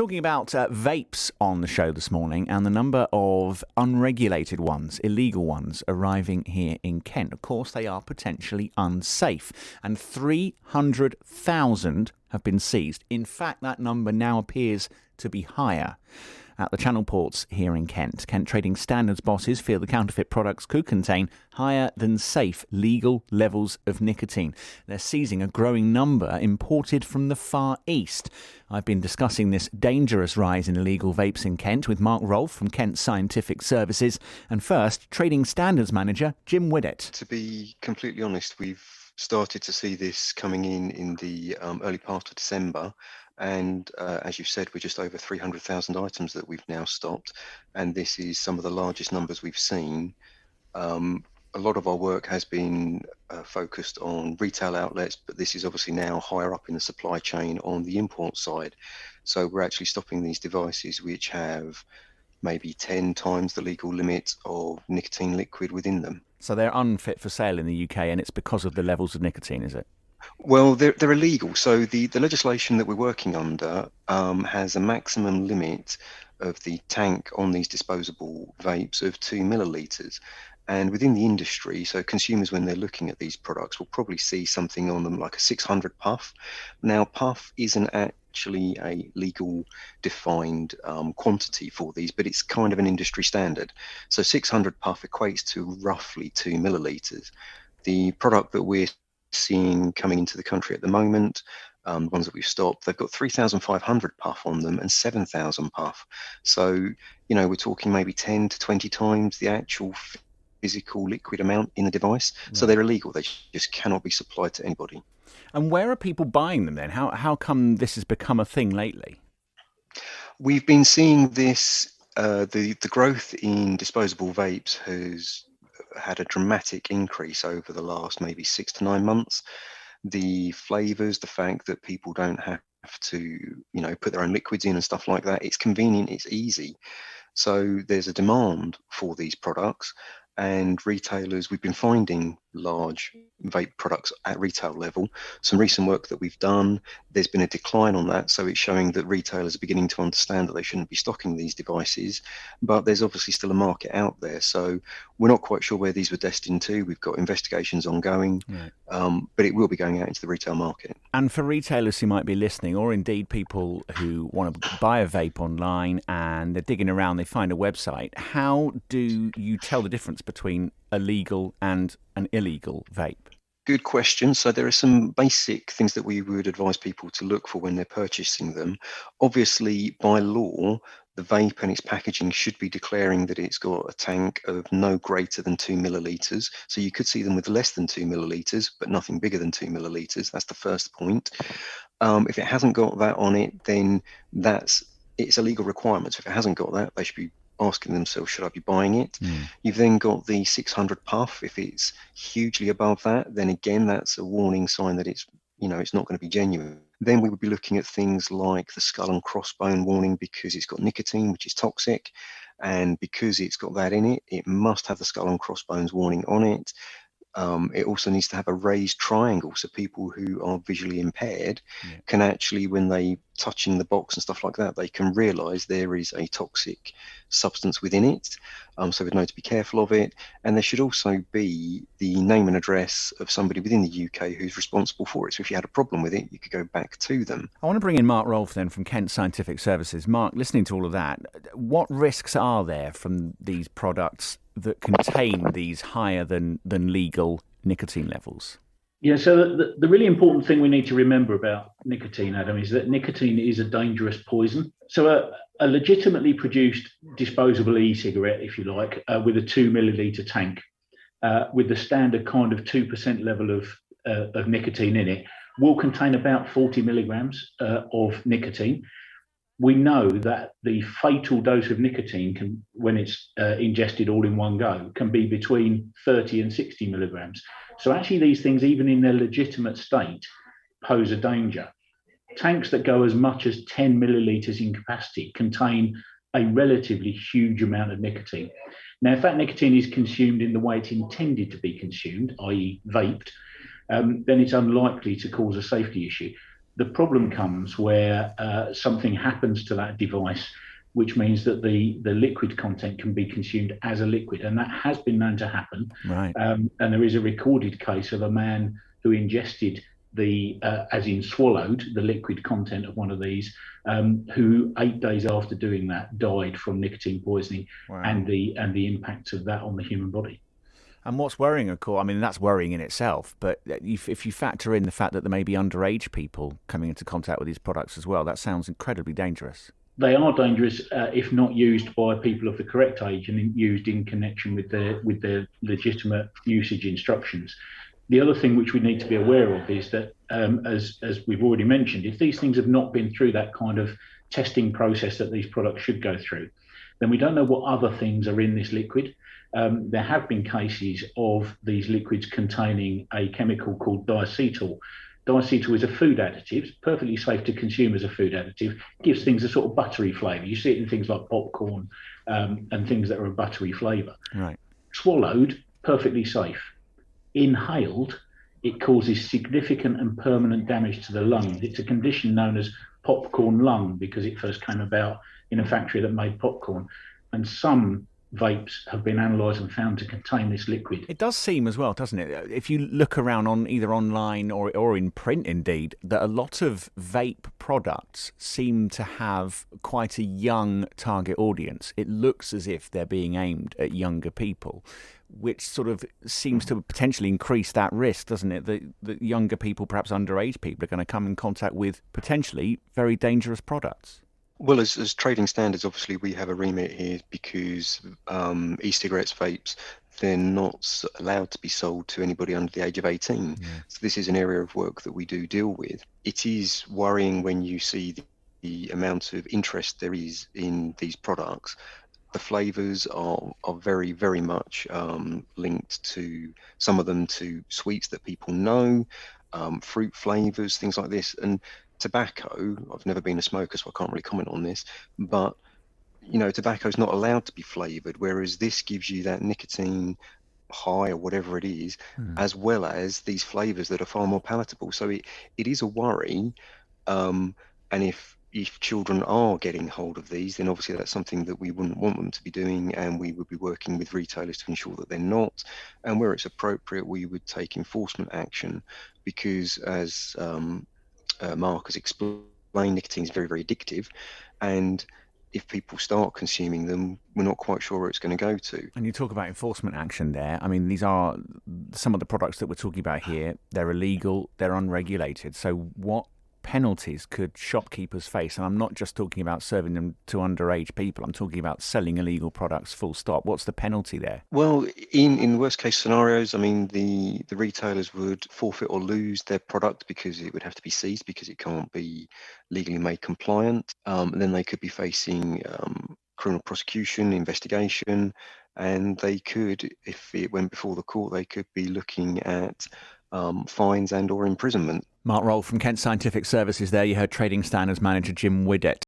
Talking about vapes on the show this morning and the number of unregulated ones, illegal ones, arriving here in Kent. Of course, they are potentially unsafe, and 300,000 have been seized. In fact, that number now appears to be higher. At the Channel ports here in Kent, Kent Trading Standards bosses fear the counterfeit products could contain higher than safe legal levels of nicotine. They're seizing a growing number imported from the Far East. I've been discussing this dangerous rise in illegal vapes in Kent with Mark Rolfe from Kent Scientific Services, and first, Trading Standards Manager Jim Whiddett. To be completely honest, we've started to see this coming in the early part of December. And as you said, we're just over 300,000 items that we've now stopped. And this is some of the largest numbers we've seen. A lot of our work has been focused on retail outlets, but this is obviously now higher up in the supply chain on the import side. So we're actually stopping these devices which have maybe 10 times the legal limit of nicotine liquid within them. So they're unfit for sale in the UK, and it's because of the levels of nicotine, is it? Well, they're illegal. So the legislation that we're working under has a maximum limit of the tank on these disposable vapes of 2 millilitres. And within the industry, so consumers, when they're looking at these products, will probably see something on them like a 600 puff. Now, puff isn't actually a legal defined quantity for these, but it's kind of an industry standard. So 600 puff equates to roughly 2 millilitres. The product that we're seeing coming into the country at the moment, the ones that we've stopped, they've got 3,500 puff on them and 7,000 puff. So, we're talking maybe 10 to 20 times the actual physical liquid amount in the device. Right. So they're illegal. They just cannot be supplied to anybody. And where are people buying them then? How come this has become a thing lately? We've been seeing this, the growth in disposable vapes has had a dramatic increase over the last maybe 6 to 9 months. The flavors, the fact that people don't have to, put their own liquids in and stuff like that, it's convenient, it's easy. So there's a demand for these products, and retailers, we've been finding large vape products at retail level. Some recent work that we've done, there's been a decline on that. So it's showing that retailers are beginning to understand that they shouldn't be stocking these devices, but there's obviously still a market out there. So we're not quite sure where these were destined to. We've got investigations ongoing, right. But it will be going out into the retail market. And for retailers who might be listening, or indeed people who want to buy a vape online and they're digging around, they find a website, how do you tell the difference between a legal and an illegal vape? Good question. So there are some basic things that we would advise people to look for when they're purchasing them. Obviously, by law, the vape and its packaging should be declaring that it's got a tank of no greater than 2 millilitres. So you could see them with less than 2 millilitres, but nothing bigger than 2 millilitres. That's the first point. If it hasn't got that on it, then it's a legal requirement. So if it hasn't got that, they should be asking themselves, should I be buying it? You've then got the 600 puff. If it's hugely above that, then again, that's a warning sign that it's not going to be genuine. Then we would be looking at things like the skull and crossbone warning, because it's got nicotine, which is toxic. And because it's got that in it, it must have the skull and crossbones warning on it. It also needs to have a raised triangle, so people who are visually impaired can actually, when they touching the box and stuff like that, they can realise there is a toxic substance within it. So we'd know to be careful of it. And there should also be the name and address of somebody within the UK who's responsible for it. So if you had a problem with it, you could go back to them. I want to bring in Mark Rolfe then from Kent Scientific Services. Mark, listening to all of that, what risks are there from these products that contain these higher than legal nicotine levels? Yeah, so the really important thing we need to remember about nicotine, Adam, is that nicotine is a dangerous poison. So a legitimately produced disposable e-cigarette, if you like, with a 2 millilitre tank, with the standard kind of 2% level of nicotine in it, will contain about 40 milligrams of nicotine. We know that the fatal dose of nicotine can, when it's ingested all in one go, can be between 30 and 60 milligrams. So actually these things, even in their legitimate state, pose a danger. Tanks that go as much as 10 millilitres in capacity contain a relatively huge amount of nicotine. Now, if that nicotine is consumed in the way it's intended to be consumed, i.e. vaped, then it's unlikely to cause a safety issue. The problem comes where something happens to that device, which means that the liquid content can be consumed as a liquid, and that has been known to happen. Right. And there is a recorded case of a man who ingested as in swallowed the liquid content of one of these, who 8 days after doing that died from nicotine poisoning. Wow. and the impact of that on the human body. And what's worrying, of course, I mean, that's worrying in itself, but if you factor in the fact that there may be underage people coming into contact with these products as well, that sounds incredibly dangerous. They are dangerous if not used by people of the correct age and used in connection with their legitimate usage instructions. The other thing which we need to be aware of is that, as we've already mentioned, if these things have not been through that kind of testing process that these products should go through, then we don't know what other things are in this liquid. There have been cases of these liquids containing a chemical called diacetyl. Diacetyl is a food additive. It's perfectly safe to consume as a food additive. It gives things a sort of buttery flavour. You see it in things like popcorn and things that are a buttery flavour. Right. Swallowed, perfectly safe. Inhaled, it causes significant and permanent damage to the lungs. It's a condition known as popcorn lung because it first came about in a factory that made popcorn. And some vapes have been analysed and found to contain this liquid. It does seem as well, doesn't it, if you look around on either online or in print indeed, that a lot of vape products seem to have quite a young target audience. It looks as if they're being aimed at younger people, which sort of seems to potentially increase that risk, doesn't it? That younger people, perhaps underage people, are going to come in contact with potentially very dangerous products. Well, as trading standards, obviously we have a remit here because e-cigarettes, vapes, they're not allowed to be sold to anybody under the age of 18. Yeah. So this is an area of work that we do deal with. It is worrying when you see the amount of interest there is in these products. The flavours are very, very much linked to, some of them to sweets that people know, fruit flavours, things like this. And tobacco, I've never been a smoker, so I can't really comment on this, but tobacco is not allowed to be flavoured, whereas this gives you that nicotine high or whatever it is, as well as these flavours that are far more palatable. So it is a worry, and if children are getting hold of these, then obviously that's something that we wouldn't want them to be doing, and we would be working with retailers to ensure that they're not. And where it's appropriate, we would take enforcement action, because as Mark has explained, nicotine is very, very addictive, and if people start consuming them, we're not quite sure where it's going to go to. And you talk about enforcement action there. I mean, these are some of the products that we're talking about here. They're illegal, they're unregulated. So what penalties could shopkeepers face? And I'm not just talking about serving them to underage people. I'm talking about selling illegal products full stop. What's the penalty there? Well, in worst case scenarios, I mean, the retailers would forfeit or lose their product because it would have to be seized because it can't be legally made compliant. And then they could be facing criminal prosecution, investigation, and they could, if it went before the court, they could be looking at fines and or imprisonment. Mark Rolfe from Kent Scientific Services there. You heard Trading Standards Manager Jim Whiddett.